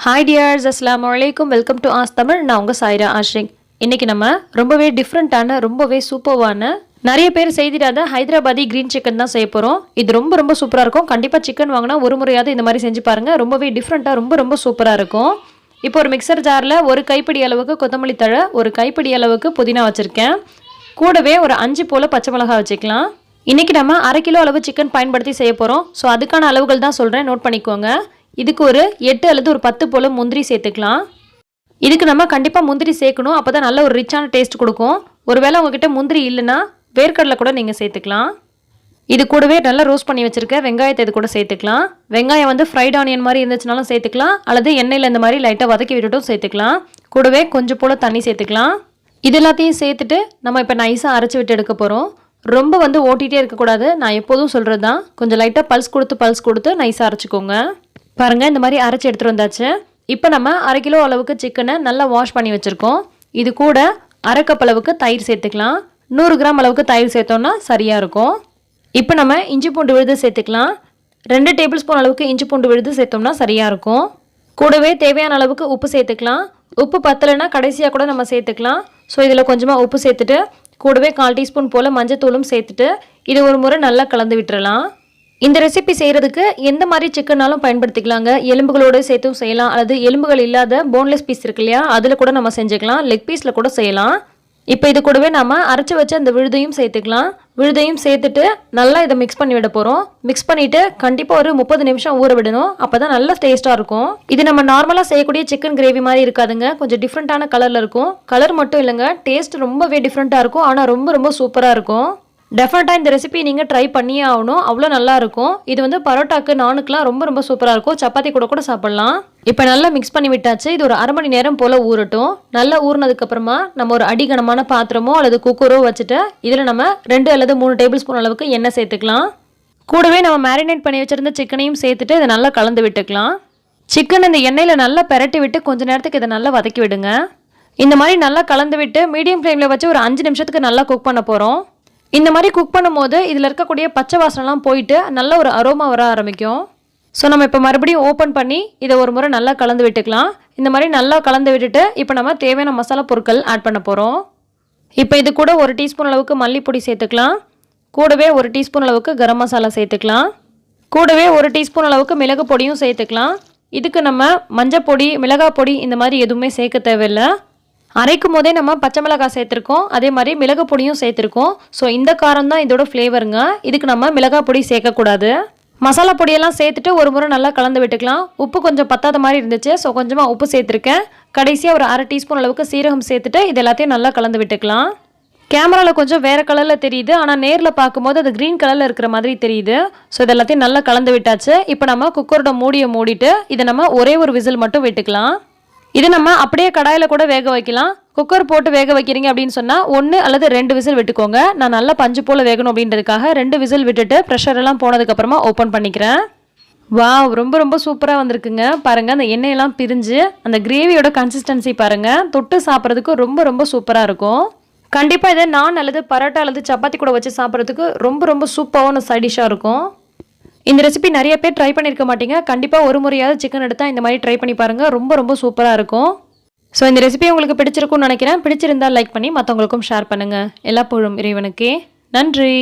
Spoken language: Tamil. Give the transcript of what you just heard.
ஹாய் டியர்ஸ், அஸ்ஸலாமு அலைக்கும். Welcome to as Tamil. நான் உங்கள் சாய்ரா ஆஷிக். இன்றைக்கி நம்ம ரொம்பவே டிஃப்ரெண்ட்டான ரொம்பவே சூப்பர்வான நிறைய பேர் செய்திடாத ஹைதராபாதி க்ரீன் சிக்கன் தான் செய்ய போகிறோம். இது ரொம்ப சூப்பராக இருக்கும். கண்டிப்பாக சிக்கன் வாங்கினா ஒரு முறையாவது இந்த மாதிரி செஞ்சு பாருங்கள். ரொம்பவே டிஃப்ரெண்ட்டாக ரொம்ப சூப்பராக இருக்கும். இப்போ ஒரு மிக்சர் ஜாரில் ஒரு கைப்பிடி அளவுக்கு கொத்தமல்லி தழை, ஒரு கைப்பிடி அளவுக்கு புதினா வச்சுருக்கேன். கூடவே ஒரு 5 போல் பச்சை மிளகாய் வச்சுக்கலாம். இன்றைக்கி நம்ம 1/2 கிலோ அளவு சிக்கன் பயன்படுத்தி செய்ய போகிறோம். ஸோ அதுக்கான அளவுகள் தான் சொல்கிறேன், நோட் பண்ணிக்கோங்க. இதுக்கு ஒரு 8 அல்லது ஒரு 10 போல் முந்திரி சேர்த்துக்கலாம். இதுக்கு நம்ம கண்டிப்பாக முந்திரி சேர்க்கணும், அப்போ தான் நல்ல ஒரு ரிச்சான டேஸ்ட் கொடுக்கும். ஒருவேளை உங்ககிட்ட முந்திரி இல்லைன்னா வேர்க்கடலை கூட நீங்கள் சேர்த்துக்கலாம். இது கூடவே நல்லா ரோஸ்ட் பண்ணி வச்சுருக்க வெங்காயத்தை இது கூட சேர்த்துக்கலாம். வெங்காயம் வந்து ஃப்ரைட் ஆனியன் மாதிரி இருந்துச்சுனாலும் சேர்த்துக்கலாம், அல்லது எண்ணெயில் இந்த மாதிரி லைட்டாக வதக்கி விட்டுட்டும் சேர்த்துக்கலாம். கூடவே கொஞ்சம் போல் தண்ணி சேர்த்துக்கலாம். இது எல்லாத்தையும் சேர்த்துட்டு நம்ம இப்போ நைஸாக அரைச்சி விட்டு எடுக்க போகிறோம். ரொம்ப வந்து ஓட்டிகிட்டே இருக்கக்கூடாது. நான் எப்போதும் சொல்கிறது தான், கொஞ்சம் லைட்டாக பல்ஸ் கொடுத்து நைஸாக அரைச்சிக்கோங்க. பாருங்கள், இந்த மாதிரி அரைச்சி எடுத்துகிட்டு வந்தாச்சு. இப்போ நம்ம 1/2 கிலோ அளவுக்கு சிக்கனை நல்லா வாஷ் பண்ணி வச்சுருக்கோம். இது கூட 1/2 கப் அளவுக்கு தயிர் சேர்த்துக்கலாம். 100 கிராம் அளவுக்கு தயிர் சேர்த்தோன்னா சரியாக இருக்கும். இப்போ நம்ம இஞ்சி பூண்டு விழுது சேர்த்துக்கலாம். 2 டேபிள் ஸ்பூன் அளவுக்கு இஞ்சி பூண்டு விழுது சேர்த்தோம்னா சரியாக இருக்கும். கூடவே தேவையான அளவுக்கு உப்பு சேர்த்துக்கலாம். உப்பு பத்தலைன்னா கடைசியாக கூட நம்ம சேர்த்துக்கலாம். ஸோ இதில் கொஞ்சமாக உப்பு சேர்த்துட்டு கூடவே 1/4 டீஸ்பூன் போல் மஞ்சத்தூளும் சேர்த்துட்டு இது ஒரு முறை நல்லா கலந்து விட்டுறலாம். இந்த ரெசிபி செய்கிறதுக்கு எந்த மாதிரி சிக்கனாலும் பயன்படுத்திக்கலாங்க. எலும்புகளோடு சேர்த்தும் செய்யலாம், அல்லது எலும்புகள் இல்லாத போன்லெஸ் பீஸ் இருக்கு இல்லையா, அதில் கூட நம்ம செஞ்சுக்கலாம். லெக் பீஸில் கூட செய்யலாம். இப்போ இது கூடவே நம்ம அரைச்சி வச்ச அந்த விழுதையும் சேர்த்துக்கலாம். விழுதையும் சேர்த்துட்டு நல்லா இதை மிக்ஸ் பண்ணி விட போகிறோம். மிக்ஸ் பண்ணிவிட்டு கண்டிப்பாக ஒரு 30 நிமிஷம் ஊற விடணும். அப்போ தான் நல்ல டேஸ்ட்டாக இருக்கும். இது நம்ம நார்மலாக செய்யக்கூடிய சிக்கன் கிரேவி மாதிரி இருக்காதுங்க. கொஞ்சம் டிஃப்ரெண்ட்டான கலரில் இருக்கும். கலர் மட்டும் இல்லைங்க, டேஸ்ட் ரொம்பவே டிஃப்ரெண்ட்டாக இருக்கும். ஆனால் ரொம்ப சூப்பராக இருக்கும். டெஃபினட்டாக இந்த ரெசிபி நீங்கள் ட்ரை பண்ணியே ஆகணும். அவ்வளோ நல்லா இருக்கும். இது வந்து பரோட்டாக்கு, நானுக்கெலாம் ரொம்ப சூப்பராக இருக்கும். சப்பாத்தி கூட சாப்பிட்லாம். இப்போ நல்லா மிக்ஸ் பண்ணி விட்டாச்சு. இது ஒரு 1/2 மணி நேரம் போல் ஊறட்டும். நல்லா ஊறினதுக்கப்புறமா நம்ம ஒரு அடிகனமான பாத்திரமோ அல்லது குக்கரோ வச்சுட்டு இதில் நம்ம 2 அல்லது 3 டேபிள் ஸ்பூன் அளவுக்கு எண்ணெய் சேர்த்துக்கலாம். கூடவே நம்ம மேரினேட் பண்ணி வச்சுருந்த சிக்கனையும் சேர்த்துட்டு இதை நல்லா கலந்து விட்டுக்கலாம். சிக்கன் இந்த எண்ணெயில் நல்லா பெரட்டி விட்டு கொஞ்சம் நேரத்துக்கு இதை நல்லா வதக்கி விடுங்க. இந்த மாதிரி நல்லா கலந்து விட்டு மீடியம் ஃப்ளேமில் வச்சு ஒரு 5 நிமிஷத்துக்கு நல்லா குக் பண்ண போகிறோம். இந்த மாதிரி குக் பண்ணும்போது இதில் இருக்கக்கூடிய பச்சை வாசனைலாம் போயிட்டு நல்ல ஒரு அரோமா வர ஆரம்பிக்கும். ஸோ நம்ம இப்போ மறுபடியும் ஓப்பன் பண்ணி இதை ஒரு முறை நல்லா கலந்து விட்டுக்கலாம். இந்த மாதிரி நல்லா கலந்து விட்டுட்டு இப்போ நம்ம தேவையான மசாலா பொருட்கள் ஆட் பண்ண போகிறோம். இப்போ இது கூட 1 டீஸ்பூன் அளவுக்கு மல்லிப்பொடி சேர்த்துக்கலாம். கூடவே 1 டீஸ்பூன் அளவுக்கு கரம் மசாலா சேர்த்துக்கலாம். கூடவே 1 டீஸ்பூன் அளவுக்கு மிளகு பொடியும் சேர்த்துக்கலாம். இதுக்கு நம்ம மஞ்சள் பொடி, மிளகாய் பொடி இந்த மாதிரி எதுவுமே சேர்க்க தேவையில்லை. அரைக்கும் போதே நம்ம பச்சை மிளகாய் சேர்த்துருக்கோம், அதே மாதிரி மிளகு பொடியும் சேர்த்துருக்கோம். ஸோ இந்த காரம் தான் இதோட ஃப்ளேவருங்க. இதுக்கு நம்ம மிளகாய் பொடி சேர்க்கக்கூடாது. மசாலா பொடியெல்லாம் சேர்த்துட்டு ஒரு முறை நல்லா கலந்து விட்டுக்கலாம். உப்பு கொஞ்சம் பத்தாத மாதிரி இருந்துச்சு, ஸோ கொஞ்சமாக உப்பு சேர்த்துருக்கேன். கடைசியாக ஒரு 1/2 டீஸ்பூன் அளவுக்கு சீரகம் சேர்த்துட்டு இது எல்லாத்தையும் நல்லா கலந்து விட்டுக்கலாம். கேமராவில் கொஞ்சம் வேறு கலரில் தெரியுது, ஆனால் நேரில் பார்க்கும்போது அது க்ரீன் கலரில் இருக்கிற மாதிரி தெரியுது. ஸோ இது எல்லாத்தையும் நல்லா கலந்து விட்டாச்சு. இப்போ நம்ம குக்கரோட மூடியை மூடிட்டு இதை நம்ம ஒரே ஒரு விசில் மட்டும் விட்டுக்கலாம். இது நம்ம அப்படியே கடாயில் கூட வேக வைக்கலாம். குக்கர் போட்டு வேக வைக்கிறீங்க அப்படின்னு சொன்னால் 1 அல்லது 2 விசில் விட்டுக்கோங்க. நான் நல்லா பஞ்சு போல் வேகணும் அப்படின்றதுக்காக 2 விசில் விட்டுட்டு ப்ரெஷர் எல்லாம் போனதுக்கப்புறமா ஓப்பன் பண்ணிக்கிறேன். வாவ், ரொம்ப சூப்பராக வந்திருக்குங்க. பாருங்கள், அந்த எண்ணெயெல்லாம் பிரிஞ்சு அந்த கிரேவியோட கன்சிஸ்டன்சி பாருங்கள். தொட்டு சாப்பிட்றதுக்கு ரொம்ப சூப்பராக இருக்கும். கண்டிப்பாக இதை நான் அல்லது பரோட்டா அல்லது சப்பாத்தி கூட வச்சு சாப்பிட்றதுக்கு ரொம்ப சூப்பரான சைட் டிஷ்ஷாக இருக்கும். இந்த ரெசிபி நிறைய பேர் ட்ரை பண்ணியிருக்க மாட்டீங்க. கண்டிப்பாக ஒரு முறையாவது சிக்கன் எடுத்தால் இந்த மாதிரி ட்ரை பண்ணி பாருங்கள். ரொம்ப சூப்பராக இருக்கும். ஸோ இந்த ரெசிபி உங்களுக்கு பிடிச்சிருக்கும்னு நினைக்கிறேன். பிடிச்சிருந்தால் லைக் பண்ணி மற்றவங்களுக்கும் ஷேர் பண்ணுங்கள். எல்லா புகழும் இறைவனுக்கே. நன்றி.